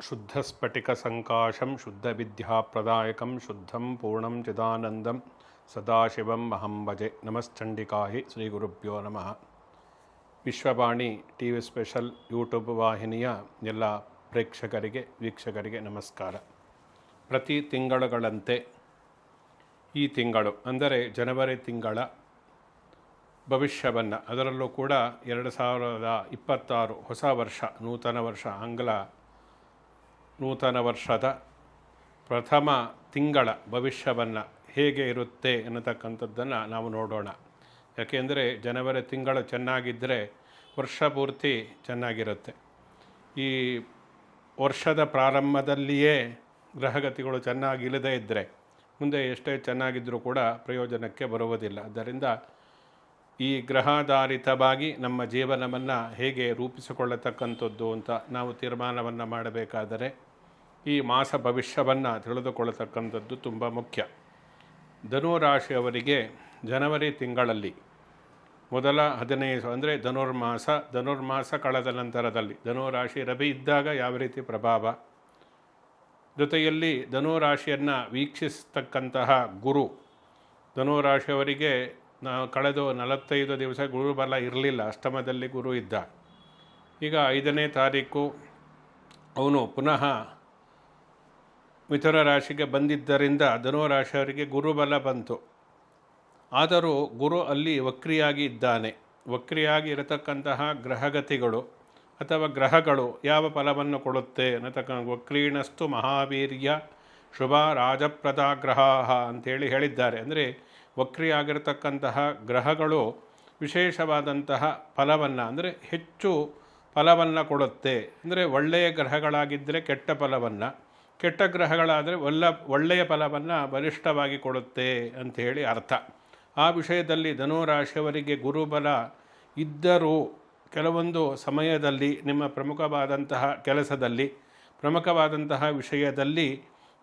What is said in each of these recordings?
ಶುದ್ಧಸ್ಫಟಿಕಸಂಕಾಶಂ ಶುದ್ಧವಿದ್ಯಾಪ್ರದಾಯಕಂ ಶುದ್ಧಂ ಪೂರ್ಣಂ ಚಿದಾನಂದಂ ಸದಾಶಿವಂ ಅಹಂ ಭಜೆ. ನಮಶ್ಚಂಡಿಕಾಹಿ ಶ್ರೀ ಗುರುಭ್ಯೋ ನಮಃ. Vishwavani T V special YouTube ವಾಹಿನಿಯ ಎಲ್ಲ ಪ್ರೇಕ್ಷಕರಿಗೆ ವೀಕ್ಷಕರಿಗೆ ನಮಸ್ಕಾರ. ಪ್ರತಿ ತಿಂಗಳುಗಳಂತೆ ಈ ತಿಂಗಳು ಅಂದರೆ ಜನವರಿ ತಿಂಗಳ ಭವಿಷ್ಯವನ್ನು, ಅದರಲ್ಲೂ ಕೂಡ 2026 ಹೊಸ ವರ್ಷ, ನೂತನ ವರ್ಷ, ಆಂಗ್ಲ ನೂತನ ವರ್ಷದ ಪ್ರಥಮ ತಿಂಗಳ ಭವಿಷ್ಯವನ್ನು ಹೇಗೆ ಇರುತ್ತೆ ಅನ್ನತಕ್ಕಂಥದ್ದನ್ನು ನಾವು ನೋಡೋಣ. ಯಾಕೆಂದರೆ ಜನವರಿ ತಿಂಗಳು ಚೆನ್ನಾಗಿದ್ದರೆ ವರ್ಷ ಪೂರ್ತಿ ಚೆನ್ನಾಗಿರುತ್ತೆ. ಈ ವರ್ಷದ ಪ್ರಾರಂಭದಲ್ಲಿಯೇ ಗ್ರಹಗತಿಗಳು ಚೆನ್ನಾಗಿಲ್ಲದೇ ಇದ್ದರೆ ಮುಂದೆ ಎಷ್ಟೇ ಚೆನ್ನಾಗಿದ್ದರೂ ಕೂಡ ಪ್ರಯೋಜನಕ್ಕೆ ಬರುವುದಿಲ್ಲ. ಆದ್ದರಿಂದ ಈ ಗ್ರಹಾಧಾರಿತವಾಗಿ ನಮ್ಮ ಜೀವನವನ್ನು ಹೇಗೆ ರೂಪಿಸಿಕೊಳ್ಳತಕ್ಕಂಥದ್ದು ಅಂತ ನಾವು ತೀರ್ಮಾನವನ್ನು ಮಾಡಬೇಕಾದರೆ ಈ ಮಾಸ ಭವಿಷ್ಯವನ್ನು ತಿಳಿದುಕೊಳ್ಳತಕ್ಕಂಥದ್ದು ತುಂಬ ಮುಖ್ಯ. ಧನುರಾಶಿಯವರಿಗೆ ಜನವರಿ ತಿಂಗಳಲ್ಲಿ ಮೊದಲ 15 ಅಂದರೆ ಧನುರ್ಮಾಸ ಕಳೆದ ನಂತರದಲ್ಲಿ ಧನುರಾಶಿ ರವಿ ಇದ್ದಾಗ ಯಾವ ರೀತಿ ಪ್ರಭಾವ, ಜೊತೆಯಲ್ಲಿ ಧನುರಾಶಿಯನ್ನು ವೀಕ್ಷಿಸ್ತಕ್ಕಂತಹ ಗುರು, ಧನುರಾಶಿಯವರಿಗೆ ಕಳೆದ 45 ದಿವಸ ಗುರುಬಲ ಇರಲಿಲ್ಲ, ಅಷ್ಟಮದಲ್ಲಿ ಗುರು ಇದ್ದ. ಈಗ 5ನೇ ತಾರೀಕು ಅವನು ಪುನಃ ಮಿಥುನ ರಾಶಿಗೆ ಬಂದಿದ್ದರಿಂದ ಧನುರಾಶಿಯವರಿಗೆ ಗುರುಬಲ ಬಂತು. ಆದರೂ ಗುರು ಅಲ್ಲಿ ವಕ್ರಿಯಾಗಿ ಇದ್ದಾನೆ. ವಕ್ರಿಯಾಗಿ ಇರತಕ್ಕಂತಹ ಗ್ರಹಗತಿಗಳು ಅಥವಾ ಗ್ರಹಗಳು ಯಾವ ಫಲವನ್ನು ಕೊಡುತ್ತೆ ಅನ್ನತಕ್ಕ ವಕ್ರೀಣಸ್ತು ಮಹಾವೀರ್ಯ ಶುಭ ರಾಜಪ್ರದ ಗ್ರಹ ಅಂಥೇಳಿ ಹೇಳಿದ್ದಾರೆ. ಅಂದರೆ ವಕ್ರಿಯಾಗಿರತಕ್ಕಂತಹ ಗ್ರಹಗಳು ವಿಶೇಷವಾದಂತಹ ಫಲವನ್ನು, ಅಂದರೆ ಹೆಚ್ಚು ಫಲವನ್ನು ಕೊಡುತ್ತೆ. ಅಂದರೆ ಒಳ್ಳೆಯ ಗ್ರಹಗಳಾಗಿದ್ದರೆ ಕೆಟ್ಟ ಫಲವನ್ನು, ಕೆಟ್ಟ ಗ್ರಹಗಳಾದರೆ ಒಳ್ಳೆಯ ಫಲವನ್ನು ಬಲಿಷ್ಠವಾಗಿ ಕೊಡುತ್ತೆ ಅಂಥೇಳಿ ಅರ್ಥ. ಆ ವಿಷಯದಲ್ಲಿ ಧನುರಾಶಿಯವರಿಗೆ ಗುರುಬಲ ಇದ್ದರೂ ಕೆಲವೊಂದು ಸಮಯದಲ್ಲಿ ನಿಮ್ಮ ಪ್ರಮುಖವಾದಂತಹ ಕೆಲಸದಲ್ಲಿ, ಪ್ರಮುಖವಾದಂತಹ ವಿಷಯದಲ್ಲಿ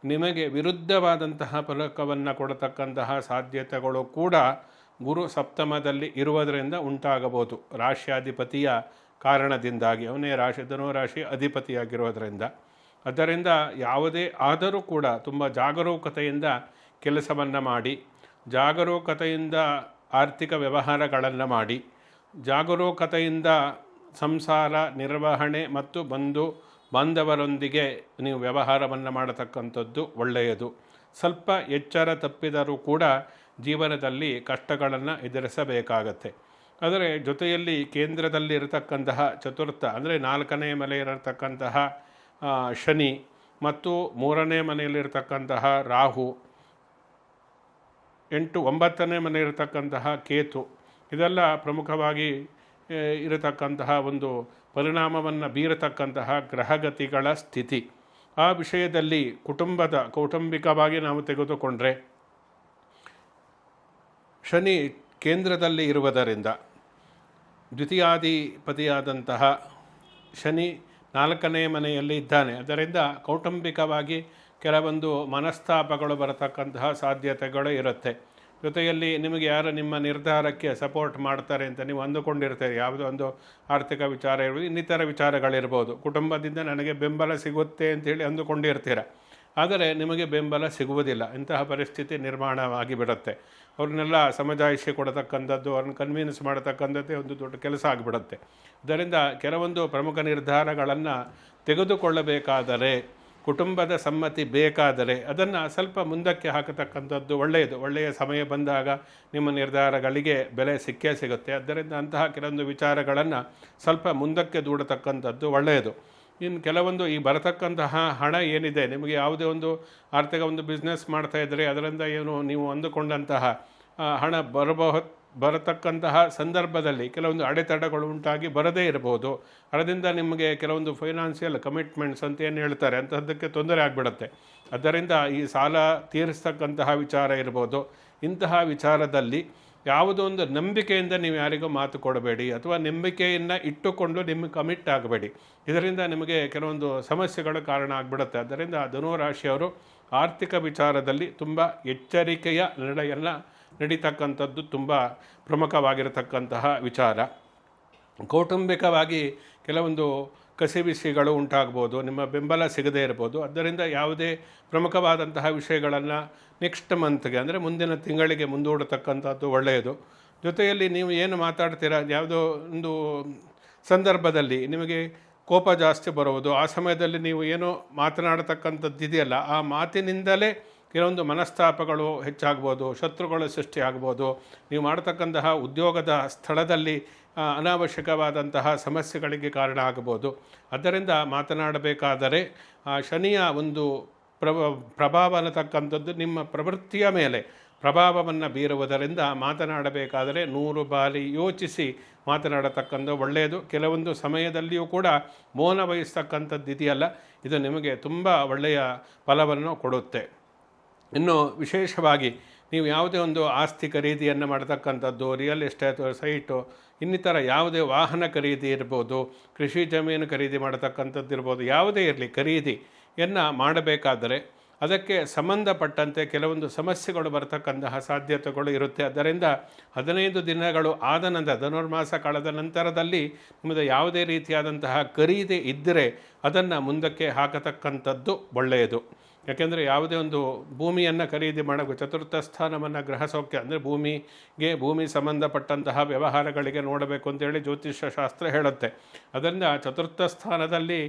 ನಿಮಗೆ ವಿರುದ್ಧವಾದಂತಹ ಫಲಕವನ್ನು ಕೊಡತಕ್ಕಂತಹ ಸಾಧ್ಯತೆಗಳು ಕೂಡ ಗುರು ಸಪ್ತಮದಲ್ಲಿ ಇರುವುದರಿಂದ ಉಂಟಾಗಬಹುದು. ರಾಶ್ಯಾಧಿಪತಿಯ ಕಾರಣದಿಂದಾಗಿ, ಅವನೇ ಧನುರಾಶಿ ಅಧಿಪತಿಯಾಗಿರೋದರಿಂದ. ಅದರಿಂದ ಯಾವುದೇ ಆದರೂ ಕೂಡ ತುಂಬ ಜಾಗರೂಕತೆಯಿಂದ ಕೆಲಸವನ್ನು ಮಾಡಿ, ಜಾಗರೂಕತೆಯಿಂದ ಆರ್ಥಿಕ ವ್ಯವಹಾರಗಳನ್ನು ಮಾಡಿ, ಜಾಗರೂಕತೆಯಿಂದ ಸಂಸಾರ ನಿರ್ವಹಣೆ ಮತ್ತು ಬಾಂಧವರೊಂದಿಗೆ ನೀವು ವ್ಯವಹಾರವನ್ನು ಮಾಡತಕ್ಕಂಥದ್ದು ಒಳ್ಳೆಯದು. ಸ್ವಲ್ಪ ಎಚ್ಚರ ತಪ್ಪಿದರೂ ಕೂಡ ಜೀವನದಲ್ಲಿ ಕಷ್ಟಗಳನ್ನು ಎದುರಿಸಬೇಕಾಗತ್ತೆ. ಆದರೆ ಜೊತೆಯಲ್ಲಿ ಕೇಂದ್ರದಲ್ಲಿ ಇರತಕ್ಕಂತಹ ಚತುರ್ಥ ಅಂದರೆ 4ನೇ ಮನೆ ಇರತಕ್ಕಂತಹ ಶನಿ ಮತ್ತು 3ನೇ ಮನೆಯಲ್ಲಿರ್ತಕ್ಕಂತಹ ರಾಹು, 9ನೇ ಮನೆ ಇರತಕ್ಕಂತಹ ಕೇತು, ಇದೆಲ್ಲ ಪ್ರಮುಖವಾಗಿ ಇರತಕ್ಕಂತಹ ಒಂದು ಪರಿಣಾಮವನ್ನು ಬೀರತಕ್ಕಂತಹ ಗ್ರಹಗತಿಗಳ ಸ್ಥಿತಿ. ಆ ವಿಷಯದಲ್ಲಿ ಕೌಟುಂಬಿಕವಾಗಿ ನಾವು ತೆಗೆದುಕೊಂಡ್ರೆ ಶನಿ ಕೇಂದ್ರದಲ್ಲಿ ಇರುವುದರಿಂದ, ದ್ವಿತೀಯಾಧಿಪತಿಯಾದಂತಹ ಶನಿ 4ನೇ ಮನೆಯಲ್ಲಿ ಇದ್ದಾನೆ. ಅದರಿಂದ ಕೌಟುಂಬಿಕವಾಗಿ ಕೆಲವೊಂದು ಮನಸ್ತಾಪಗಳು ಬರತಕ್ಕಂತಹ ಸಾಧ್ಯತೆಗಳು ಇರುತ್ತೆ. ಜೊತೆಯಲ್ಲಿ ನಿಮಗೆ ಯಾರು ನಿಮ್ಮ ನಿರ್ಧಾರಕ್ಕೆ ಸಪೋರ್ಟ್ ಮಾಡ್ತಾರೆ ಅಂತ ನೀವು ಅಂದುಕೊಂಡಿರ್ತೀರಿ. ಯಾವುದೋ ಒಂದು ಆರ್ಥಿಕ ವಿಚಾರ ಇರ್ಬೋದು, ಇನ್ನಿತರ ವಿಚಾರಗಳಿರ್ಬೋದು. ಕುಟುಂಬದಿಂದ ನನಗೆ ಬೆಂಬಲ ಸಿಗುತ್ತೆ ಅಂಥೇಳಿ ಅಂದುಕೊಂಡಿರ್ತೀರ, ಆದರೆ ನಿಮಗೆ ಬೆಂಬಲ ಸಿಗುವುದಿಲ್ಲ. ಇಂತಹ ಪರಿಸ್ಥಿತಿ ನಿರ್ಮಾಣವಾಗಿ ಬಿಡುತ್ತೆ. ಅವ್ರನ್ನೆಲ್ಲ ಸಮಜಾಯಿಷಿ ಕೊಡತಕ್ಕಂಥದ್ದು, ಅವ್ರನ್ನ ಕನ್ವಿನ್ಸ್ ಮಾಡತಕ್ಕಂಥದ್ದೇ ಒಂದು ದೊಡ್ಡ ಕೆಲಸ ಆಗಿಬಿಡುತ್ತೆ. ಇದರಿಂದ ಕೆಲವೊಂದು ಪ್ರಮುಖ ನಿರ್ಧಾರಗಳನ್ನು ತೆಗೆದುಕೊಳ್ಳಬೇಕಾದರೆ, ಕುಟುಂಬದ ಸಮ್ಮತಿ ಬೇಕಾದರೆ ಅದನ್ನು ಸ್ವಲ್ಪ ಮುಂದಕ್ಕೆ ಹಾಕತಕ್ಕಂಥದ್ದು ಒಳ್ಳೆಯದು. ಒಳ್ಳೆಯ ಸಮಯ ಬಂದಾಗ ನಿಮ್ಮ ನಿರ್ಧಾರಗಳಿಗೆ ಬೆಲೆ ಸಿಕ್ಕೇ ಸಿಗುತ್ತೆ. ಆದ್ದರಿಂದ ಅಂತಹ ಕೆಲವೊಂದು ವಿಚಾರಗಳನ್ನು ಸ್ವಲ್ಪ ಮುಂದಕ್ಕೆ ದೂಡತಕ್ಕಂಥದ್ದು ಒಳ್ಳೆಯದು. ಇನ್ನು ಕೆಲವೊಂದು ಈ ಬರತಕ್ಕಂತಹ ಹಣ ಏನಿದೆ, ನಿಮಗೆ ಯಾವುದೇ ಒಂದು ಆರ್ಥಿಕ ಒಂದು ಬಿಸ್ನೆಸ್ ಮಾಡ್ತಾಯಿದ್ರೆ ಅದರಿಂದ ಏನು ನೀವು ಅಂದುಕೊಂಡಂತಹ ಹಣ ಬರತಕ್ಕಂತಹ ಸಂದರ್ಭದಲ್ಲಿ ಕೆಲವೊಂದು ಅಡೆತಡೆಗಳು ಉಂಟಾಗಿ ಬರದೇ ಇರಬಹುದು. ಅದರಿಂದ ನಿಮಗೆ ಕೆಲವೊಂದು ಫೈನಾನ್ಷಿಯಲ್ ಕಮಿಟ್ಮೆಂಟ್ಸ್ ಅಂತ ಏನು ಹೇಳ್ತಾರೆ ಅಂತಹದ್ದಕ್ಕೆ ತೊಂದರೆ ಆಗಿಬಿಡುತ್ತೆ. ಆದ್ದರಿಂದ ಈ ಸಾಲ ತೀರಿಸ್ತಕ್ಕಂತಹ ವಿಚಾರ ಇರ್ಬೋದು. ಇಂತಹ ವಿಚಾರದಲ್ಲಿ ಯಾವುದೋ ಒಂದು ನಂಬಿಕೆಯಿಂದ ನೀವು ಯಾರಿಗೂ ಮಾತು ಕೊಡಬೇಡಿ, ಅಥವಾ ನಂಬಿಕೆಯನ್ನು ಇಟ್ಟುಕೊಂಡು ನಿಮಗೆ ಕಮಿಟ್ ಆಗಬೇಡಿ. ಇದರಿಂದ ನಿಮಗೆ ಕೆಲವೊಂದು ಸಮಸ್ಯೆಗಳು ಕಾರಣ ಆಗಿಬಿಡುತ್ತೆ. ಆದ್ದರಿಂದ ಧನುರಾಶಿಯವರು ಆರ್ಥಿಕ ವಿಚಾರದಲ್ಲಿ ತುಂಬ ಎಚ್ಚರಿಕೆಯ ನಿರ್ಣಯವನ್ನು ನಡೀತಕ್ಕಂಥದ್ದು ತುಂಬ ಪ್ರಮುಖವಾಗಿರತಕ್ಕಂತಹ ವಿಚಾರ. ಕೌಟುಂಬಿಕವಾಗಿ ಕೆಲವೊಂದು ಕಸಿವಿಸಿಗಳು ಉಂಟಾಗ್ಬೋದು, ನಿಮ್ಮ ಬೆಂಬಲ ಸಿಗದೇ ಇರ್ಬೋದು. ಆದ್ದರಿಂದ ಯಾವುದೇ ಪ್ರಮುಖವಾದಂತಹ ವಿಷಯಗಳನ್ನು ನೆಕ್ಸ್ಟ್ ಮಂತ್ಗೆ ಅಂದರೆ ಮುಂದಿನ ತಿಂಗಳಿಗೆ ಮುಂದೂಡತಕ್ಕಂಥದ್ದು ಒಳ್ಳೆಯದು. ಜೊತೆಯಲ್ಲಿ ನೀವು ಏನು ಮಾತಾಡ್ತೀರಾ, ಯಾವುದೋ ಒಂದು ಸಂದರ್ಭದಲ್ಲಿ ನಿಮಗೆ ಕೋಪ ಜಾಸ್ತಿ ಬರುವುದು, ಆ ಸಮಯದಲ್ಲಿ ನೀವು ಏನೋ ಮಾತನಾಡತಕ್ಕಂಥದ್ದು ಇದೆಯಲ್ಲ, ಆ ಮಾತಿನಿಂದಲೇ ಕೆಲವೊಂದು ಮನಸ್ತಾಪಗಳು ಹೆಚ್ಚಾಗ್ಬೋದು, ಶತ್ರುಗಳು ಸೃಷ್ಟಿಯಾಗ್ಬೋದು. ನೀವು ಮಾಡತಕ್ಕಂತಹ ಉದ್ಯೋಗದ ಸ್ಥಳದಲ್ಲಿ ಅನಾವಶ್ಯಕವಾದಂತಹ ಸಮಸ್ಯೆಗಳಿಗೆ ಕಾರಣ ಆಗಬಹುದು. ಆದ್ದರಿಂದ ಮಾತನಾಡಬೇಕಾದರೆ ಶನಿಯ ಒಂದು ಪ್ರಭಾವ ಅನ್ನತಕ್ಕಂಥದ್ದು ನಿಮ್ಮ ಪ್ರವೃತ್ತಿಯ ಮೇಲೆ ಪ್ರಭಾವವನ್ನು ಬೀರುವುದರಿಂದ ಮಾತನಾಡಬೇಕಾದರೆ 100 ಬಾರಿ ಯೋಚಿಸಿ ಮಾತನಾಡತಕ್ಕಂಥ ಒಳ್ಳೆಯದು. ಕೆಲವೊಂದು ಸಮಯದಲ್ಲಿಯೂ ಕೂಡ ಮೌನ ವಹಿಸ್ತಕ್ಕಂಥದ್ದು ಇದೆಯಲ್ಲ, ಇದು ನಿಮಗೆ ತುಂಬ ಒಳ್ಳೆಯ ಫಲವನ್ನು ಕೊಡುತ್ತೆ. ಇನ್ನು ವಿಶೇಷವಾಗಿ ನೀವು ಯಾವುದೇ ಒಂದು ಆಸ್ತಿ ಖರೀದಿಯನ್ನು ಮಾಡತಕ್ಕಂಥದ್ದು, ರಿಯಲ್ ಎಸ್ಟೇಟ್, ಸೈಟು, ಇನ್ನಿತರ ಯಾವುದೇ ವಾಹನ ಖರೀದಿ ಇರ್ಬೋದು, ಕೃಷಿ ಜಮೀನು ಖರೀದಿ ಮಾಡತಕ್ಕಂಥದ್ದು ಇರ್ಬೋದು, ಯಾವುದೇ ಇರಲಿ ಖರೀದಿಯನ್ನು ಮಾಡಬೇಕಾದರೆ ಅದಕ್ಕೆ ಸಂಬಂಧಪಟ್ಟಂತೆ ಕೆಲವೊಂದು ಸಮಸ್ಯೆಗಳು ಬರತಕ್ಕಂತಹ ಸಾಧ್ಯತೆಗಳು ಇರುತ್ತೆ. ಅದರಿಂದ 15 ದಿನಗಳು ಆದ ನಂತರ, ಧನುರ್ಮಾಸ ಕಳೆದ ನಂತರದಲ್ಲಿ ನಿಮ್ಮದು ಯಾವುದೇ ರೀತಿಯಾದಂತಹ ಖರೀದಿ ಇದ್ದರೆ ಅದನ್ನು ಮುಂದಕ್ಕೆ ಹಾಕತಕ್ಕಂಥದ್ದು ಒಳ್ಳೆಯದು. ಯಾಕೆಂದರೆ ಯಾವುದೇ ಒಂದು ಭೂಮಿಯನ್ನು ಖರೀದಿ ಮಾಡಬೇಕು, ಚತುರ್ಥ ಸ್ಥಾನವನ್ನು ಗ್ರಹ ಸೌಖ್ಯ ಅಂದರೆ ಭೂಮಿ ಸಂಬಂಧಪಟ್ಟಂತಹ ವ್ಯವಹಾರಗಳಿಗೆ ನೋಡಬೇಕು ಅಂತೇಳಿ ಜ್ಯೋತಿಷ್ಯ ಶಾಸ್ತ್ರ ಹೇಳುತ್ತೆ. ಅದರಿಂದ ಚತುರ್ಥ ಸ್ಥಾನದಲ್ಲಿ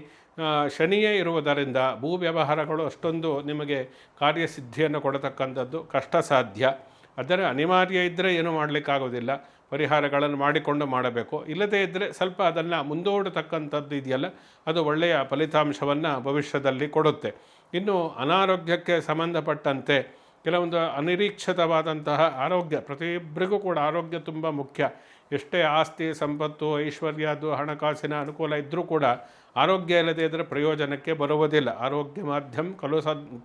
ಶನಿಯೇ ಇರುವುದರಿಂದ ಭೂ ವ್ಯವಹಾರಗಳು ಅಷ್ಟೊಂದು ನಿಮಗೆ ಕಾರ್ಯಸಿದ್ಧಿಯನ್ನು ಕೊಡತಕ್ಕಂಥದ್ದು ಕಷ್ಟ ಸಾಧ್ಯ. ಅದರ ಅನಿವಾರ್ಯ ಇದ್ದರೆ ಏನೂ ಮಾಡಲಿಕ್ಕಾಗೋದಿಲ್ಲ, ಪರಿಹಾರಗಳನ್ನು ಮಾಡಿಕೊಂಡು ಮಾಡಬೇಕು. ಇಲ್ಲದೇ ಇದ್ದರೆ ಸ್ವಲ್ಪ ಅದನ್ನು ಮುಂದೂಡತಕ್ಕಂಥದ್ದು ಇದೆಯಲ್ಲ, ಅದು ಒಳ್ಳೆಯ ಫಲಿತಾಂಶವನ್ನು ಭವಿಷ್ಯದಲ್ಲಿ ಕೊಡುತ್ತೆ. ಇನ್ನು ಅನಾರೋಗ್ಯಕ್ಕೆ ಸಂಬಂಧಪಟ್ಟಂತೆ ಕೆಲವೊಂದು ಅನಿರೀಕ್ಷಿತವಾದಂತಹ ಆರೋಗ್ಯ, ಪ್ರತಿಯೊಬ್ಬರಿಗೂ ಕೂಡ ಆರೋಗ್ಯ ತುಂಬ ಮುಖ್ಯ. ಎಷ್ಟೇ ಆಸ್ತಿ ಸಂಪತ್ತು ಐಶ್ವರ್ಯದು ಹಣಕಾಸಿನ ಅನುಕೂಲ ಇದ್ದರೂ ಕೂಡ ಆರೋಗ್ಯ ಇಲ್ಲದೇ ಇದ್ದರೆ ಪ್ರಯೋಜನಕ್ಕೆ ಬರುವುದಿಲ್ಲ. ಆರೋಗ್ಯ ಮಾಧ್ಯಮ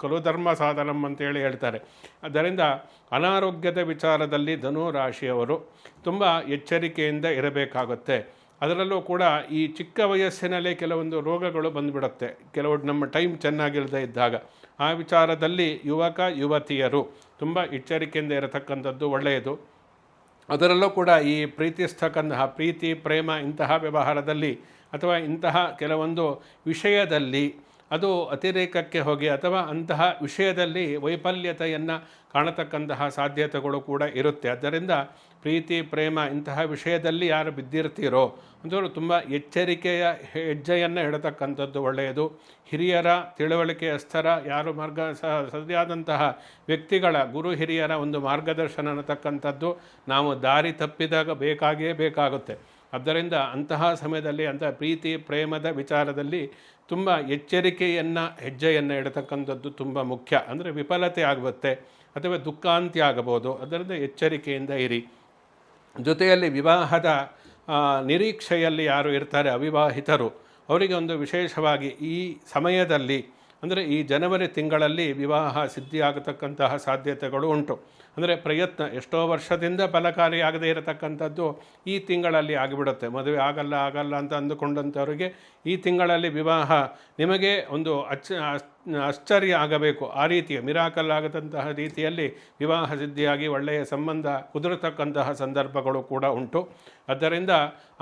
ಕಲು ಧರ್ಮ ಸಾಧನಂ ಅಂತೇಳಿ ಹೇಳ್ತಾರೆ. ಅದರಿಂದ ಅನಾರೋಗ್ಯದ ವಿಚಾರದಲ್ಲಿ ಧನು ರಾಶಿಯವರು ತುಂಬ ಎಚ್ಚರಿಕೆಯಿಂದ ಇರಬೇಕಾಗುತ್ತೆ. ಅದರಲ್ಲೂ ಕೂಡ ಈ ಚಿಕ್ಕ ವಯಸ್ಸಿನಲ್ಲೇ ಕೆಲವೊಂದು ರೋಗಗಳು ಬಂದುಬಿಡುತ್ತೆ, ಕೆಲವು ನಮ್ಮ ಟೈಮ್ ಚೆನ್ನಾಗಿಲ್ಲದೆ ಇದ್ದಾಗ. ಆ ವಿಚಾರದಲ್ಲಿ ಯುವತಿಯರು ತುಂಬ ಎಚ್ಚರಿಕೆಯಿಂದ ಇರತಕ್ಕಂಥದ್ದು ಒಳ್ಳೆಯದು. ಅದರಲ್ಲೂ ಕೂಡ ಈ ಪ್ರೀತಿಸ್ತಕ್ಕಂತಹ ಪ್ರೀತಿ ಪ್ರೇಮ ಇಂತಹ ವ್ಯವಹಾರದಲ್ಲಿ ಅಥವಾ ಇಂತಹ ಕೆಲವೊಂದು ವಿಷಯದಲ್ಲಿ ಅದು ಅತಿರೇಕಕ್ಕೆ ಹೋಗಿ ಅಥವಾ ಅಂತಹ ವಿಷಯದಲ್ಲಿ ವೈಫಲ್ಯತೆಯನ್ನು ಕಾಣತಕ್ಕಂತಹ ಸಾಧ್ಯತೆಗಳು ಕೂಡ ಇರುತ್ತೆ. ಆದ್ದರಿಂದ ಪ್ರೀತಿ ಪ್ರೇಮ ಇಂತಹ ವಿಷಯದಲ್ಲಿ ಯಾರು ಬಿದ್ದಿರ್ತೀರೋ ಅಂಥವರು ತುಂಬ ಎಚ್ಚರಿಕೆಯ ಹೆಜ್ಜೆಯನ್ನು ಇಡತಕ್ಕಂಥದ್ದು ಒಳ್ಳೆಯದು. ಹಿರಿಯರ ತಿಳುವಳಿಕೆಯಸ್ಥರ ಯಾರು ಸರಿಯಾದಂತಹ ವ್ಯಕ್ತಿಗಳ ಗುರು ಹಿರಿಯರ ಒಂದು ಮಾರ್ಗದರ್ಶನ ಅನ್ನತಕ್ಕಂಥದ್ದು ನಾವು ದಾರಿ ತಪ್ಪಿದಾಗ ಬೇಕಾಗುತ್ತೆ. ಆದ್ದರಿಂದ ಅಂತಹ ಸಮಯದಲ್ಲಿ ಅಂತಹ ಪ್ರೀತಿ ಪ್ರೇಮದ ವಿಚಾರದಲ್ಲಿ ತುಂಬ ಹೆಜ್ಜೆಯನ್ನು ಇಡತಕ್ಕಂಥದ್ದು ತುಂಬ ಮುಖ್ಯ. ಅಂದರೆ ವಿಫಲತೆ ಆಗುತ್ತೆ ಅಥವಾ ದುಃಖಾಂತಿ ಆಗಬಹುದು. ಅದರಿಂದ ಎಚ್ಚರಿಕೆಯಿಂದ ಇರಿ. ಜೊತೆಯಲ್ಲಿ ವಿವಾಹದ ನಿರೀಕ್ಷೆಯಲ್ಲಿ ಯಾರು ಇರ್ತಾರೆ ಅವಿವಾಹಿತರು, ಅವರಿಗೆ ಒಂದು ವಿಶೇಷವಾಗಿ ಈ ಸಮಯದಲ್ಲಿ ಅಂದರೆ ಈ ಜನವರಿ ತಿಂಗಳಲ್ಲಿ ವಿವಾಹ ಸಿದ್ಧಿಯಾಗತಕ್ಕಂತಹ ಸಾಧ್ಯತೆಗಳು ಉಂಟು. ಅಂದರೆ ಪ್ರಯತ್ನ ಎಷ್ಟೋ ವರ್ಷದಿಂದ ಫಲಕಾರಿಯಾಗದೇ ಇರತಕ್ಕಂಥದ್ದು ಈ ತಿಂಗಳಲ್ಲಿ ಆಗಿಬಿಡುತ್ತೆ. ಮದುವೆ ಆಗಲ್ಲ ಅಂತ ಅಂದುಕೊಂಡಂಥವರಿಗೆ ಈ ತಿಂಗಳಲ್ಲಿ ವಿವಾಹ ನಿಮಗೆ ಒಂದು ಆಶ್ಚರ್ಯ ಆಗಬೇಕು. ಆ ರೀತಿಯ ಮಿರಾಕಲ್ ಆಗದಂತಹ ರೀತಿಯಲ್ಲಿ ವಿವಾಹ ಸಿದ್ಧಿಯಾಗಿ ಒಳ್ಳೆಯ ಸಂಬಂಧ ಕುದುರತಕ್ಕಂತಹ ಸಂದರ್ಭಗಳು ಕೂಡ ಉಂಟು. ಆದ್ದರಿಂದ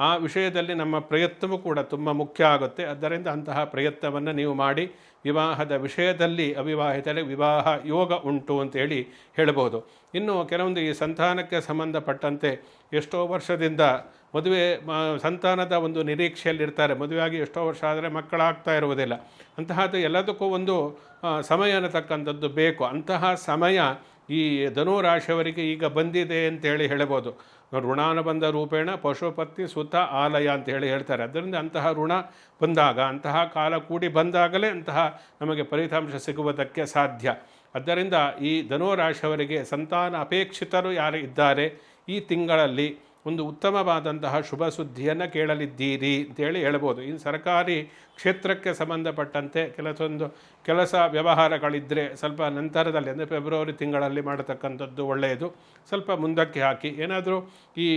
ಆ ವಿಷಯದಲ್ಲಿ ನಮ್ಮ ಪ್ರಯತ್ನವೂ ಕೂಡ ತುಂಬ ಮುಖ್ಯ ಆಗುತ್ತೆ. ಆದ್ದರಿಂದ ಅಂತಹ ಪ್ರಯತ್ನವನ್ನು ನೀವು ಮಾಡಿ ವಿವಾಹದ ವಿಷಯದಲ್ಲಿ ಅವಿವಾಹಿತರಿಗೆ ವಿವಾಹ ಯೋಗ ಉಂಟು ಅಂತೇಳಿ ಹೇಳ್ಬೋದು. ಇನ್ನು ಕೆಲವೊಂದು ಈ ಸಂತಾನಕ್ಕೆ ಸಂಬಂಧಪಟ್ಟಂತೆ ಎಷ್ಟೋ ವರ್ಷದಿಂದ ಮದುವೆ ಸಂತಾನದ ಒಂದು ನಿರೀಕ್ಷೆಯಲ್ಲಿರ್ತಾರೆ. ಮದುವೆಯಾಗಿ ಎಷ್ಟೋ ವರ್ಷ ಆದರೆ ಮಕ್ಕಳಾಗ್ತಾ ಇರುವುದಿಲ್ಲ. ಅಂತಹದ್ದು ಎಲ್ಲದಕ್ಕೂ ಒಂದು ಸಮಯ ಅನ್ನತಕ್ಕಂಥದ್ದು ಬೇಕು. ಅಂತಹ ಸಮಯ ಈ ಧನುರಾಶಿಯವರಿಗೆ ಈಗ ಬಂದಿದೆ ಅಂತೇಳಿ ಹೇಳ್ಬೋದು. ಋಣಾನುಬಂಧ ರೂಪೇಣ ಪಶುಪತಿ ಸುತ ಆಲಯ ಅಂತ ಹೇಳ್ತಾರೆ. ಅದರಿಂದ ಅಂತಹ ಋಣ ಬಂದಾಗ, ಅಂತಹ ಕಾಲ ಕೂಡಿ ಬಂದಾಗಲೇ ಅಂತಹ ನಮಗೆ ಫಲಿತಾಂಶ ಸಿಗುವುದಕ್ಕೆ ಸಾಧ್ಯ. ಆದ್ದರಿಂದ ಈ ಧನುರಾಶಿಯವರಿಗೆ ಸಂತಾನ ಅಪೇಕ್ಷಿತರು ಯಾರು ಇದ್ದಾರೆ ಈ ತಿಂಗಳಲ್ಲಿ ಒಂದು ಉತ್ತಮವಾದಂತಹ ಶುಭ ಸುದ್ದಿಯನ್ನು ಕೇಳಲಿದ್ದೀರಿ ಅಂತೇಳಿ ಹೇಳ್ಬೋದು. ಈ ಸರ್ಕಾರಿ ಕ್ಷೇತ್ರಕ್ಕೆ ಸಂಬಂಧಪಟ್ಟಂತೆ ಕೆಲಸ ವ್ಯವಹಾರಗಳಿದ್ದರೆ ಸ್ವಲ್ಪ ನಂತರದಲ್ಲಿ ಅಂದರೆ ಫೆಬ್ರವರಿ ತಿಂಗಳಲ್ಲಿ ಮಾಡತಕ್ಕಂಥದ್ದು ಒಳ್ಳೆಯದು. ಸ್ವಲ್ಪ ಮುಂದಕ್ಕೆ ಹಾಕಿ. ಏನಾದರೂ ಈ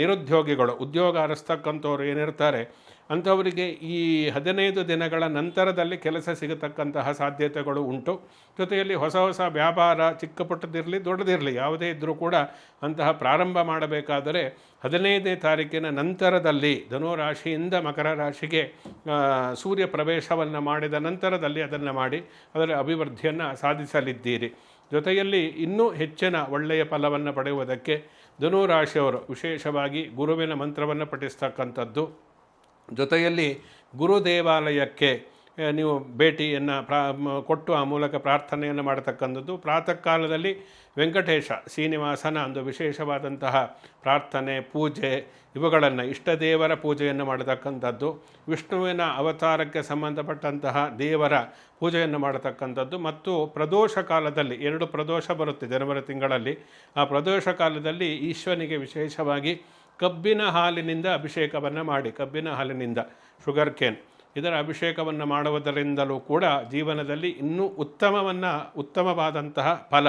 ನಿರುದ್ಯೋಗಿಗಳು ಉದ್ಯೋಗ ಅರಸ್ತಕ್ಕಂಥವ್ರು ಏನಿರ್ತಾರೆ ಅಂಥವರಿಗೆ ಈ 15 ದಿನಗಳ ನಂತರದಲ್ಲಿ ಕೆಲಸ ಸಿಗತಕ್ಕಂತಹ ಸಾಧ್ಯತೆಗಳು ಉಂಟು. ಜೊತೆಯಲ್ಲಿ ಹೊಸ ಹೊಸ ವ್ಯಾಪಾರ ಚಿಕ್ಕ ಪುಟ್ಟದಿರಲಿ ದೊಡ್ಡದಿರಲಿ ಯಾವುದೇ ಇದ್ದರೂ ಕೂಡ ಅಂತಹ ಪ್ರಾರಂಭ ಮಾಡಬೇಕಾದರೆ 15ನೇ ತಾರೀಕಿನ ನಂತರದಲ್ಲಿ ಧನುರಾಶಿಯಿಂದ ಮಕರ ರಾಶಿಗೆ ಸೂರ್ಯ ಪ್ರವೇಶವನ್ನು ಮಾಡಿದ ನಂತರದಲ್ಲಿ ಅದನ್ನು ಮಾಡಿ ಅದರ ಅಭಿವೃದ್ಧಿಯನ್ನು ಸಾಧಿಸಲಿದ್ದೀರಿ. ಜೊತೆಯಲ್ಲಿ ಇನ್ನೂ ಹೆಚ್ಚಿನ ಒಳ್ಳೆಯ ಫಲವನ್ನು ಪಡೆಯುವುದಕ್ಕೆ ಧನುರಾಶಿಯವರು ವಿಶೇಷವಾಗಿ ಗುರುವಿನ ಮಂತ್ರವನ್ನು ಪಠಿಸ್ತಕ್ಕಂಥದ್ದು, ಜೊತೆಯಲ್ಲಿ ಗುರು ದೇವಾಲಯಕ್ಕೆ ನೀವು ಭೇಟಿಯನ್ನು ಕೊಟ್ಟು ಆ ಮೂಲಕ ಪ್ರಾರ್ಥನೆಯನ್ನು ಮಾಡತಕ್ಕಂಥದ್ದು. ಪ್ರಾತಃ ಕಾಲದಲ್ಲಿ ವೆಂಕಟೇಶ ಶ್ರೀನಿವಾಸನ ಒಂದು ವಿಶೇಷವಾದಂತಹ ಪ್ರಾರ್ಥನೆ ಪೂಜೆ ಇವುಗಳನ್ನು ಇಷ್ಟದೇವರ ಪೂಜೆಯನ್ನು ಮಾಡತಕ್ಕಂಥದ್ದು, ವಿಷ್ಣುವಿನ ಅವತಾರಕ್ಕೆ ಸಂಬಂಧಪಟ್ಟಂತಹ ದೇವರ ಪೂಜೆಯನ್ನು ಮಾಡತಕ್ಕಂಥದ್ದು. ಮತ್ತು ಪ್ರದೋಷ ಕಾಲದಲ್ಲಿ 2 ಪ್ರದೋಷ ಬರುತ್ತೆ ಜನವರಿ ತಿಂಗಳಲ್ಲಿ. ಆ ಪ್ರದೋಷ ಕಾಲದಲ್ಲಿ ಈಶ್ವರನಿಗೆ ವಿಶೇಷವಾಗಿ ಕಬ್ಬಿನ ಹಾಲಿನಿಂದ ಅಭಿಷೇಕವನ್ನು ಮಾಡಿ, ಕಬ್ಬಿನ ಹಾಲಿನಿಂದ ಶುಗರ್ ಕೇನ್ ಇದರ ಅಭಿಷೇಕವನ್ನು ಮಾಡುವುದರಿಂದಲೂ ಕೂಡ ಜೀವನದಲ್ಲಿ ಇನ್ನೂ ಉತ್ತಮವಾದಂತಹ ಫಲ,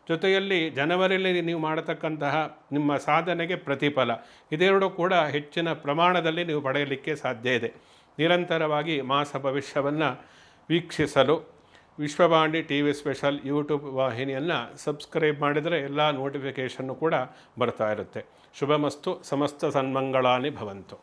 ಜೊತೆಯಲ್ಲಿ ಜನವರಿಯಲ್ಲಿ ನೀವು ಮಾಡತಕ್ಕಂತಹ ನಿಮ್ಮ ಸಾಧನೆಗೆ ಪ್ರತಿಫಲ ಇದೆರಡೂ ಕೂಡ ಹೆಚ್ಚಿನ ಪ್ರಮಾಣದಲ್ಲಿ ನೀವು ಪಡೆಯಲಿಕ್ಕೆ ಸಾಧ್ಯ ಇದೆ. ನಿರಂತರವಾಗಿ ಮಾಸ ಭವಿಷ್ಯವನ್ನು ವೀಕ್ಷಿಸಲು ವಿಶ್ವವಾಣಿ TV ಸ್ಪೆಷಲ್ ಯೂಟ್ಯೂಬ್ ವಾಹಿನಿಯನ್ನು ಸಬ್ಸ್ಕ್ರೈಬ್ ಮಾಡಿದರೆ ಎಲ್ಲ ನೋಟಿಫಿಕೇಷನ್ನು ಕೂಡ ಬರ್ತಾ ಇರುತ್ತೆ. ಶುಭಮಸ್ತು, ಸಮಸ್ತ ಸನ್ಮಂಗಳಾನಿ ಭವಂತು.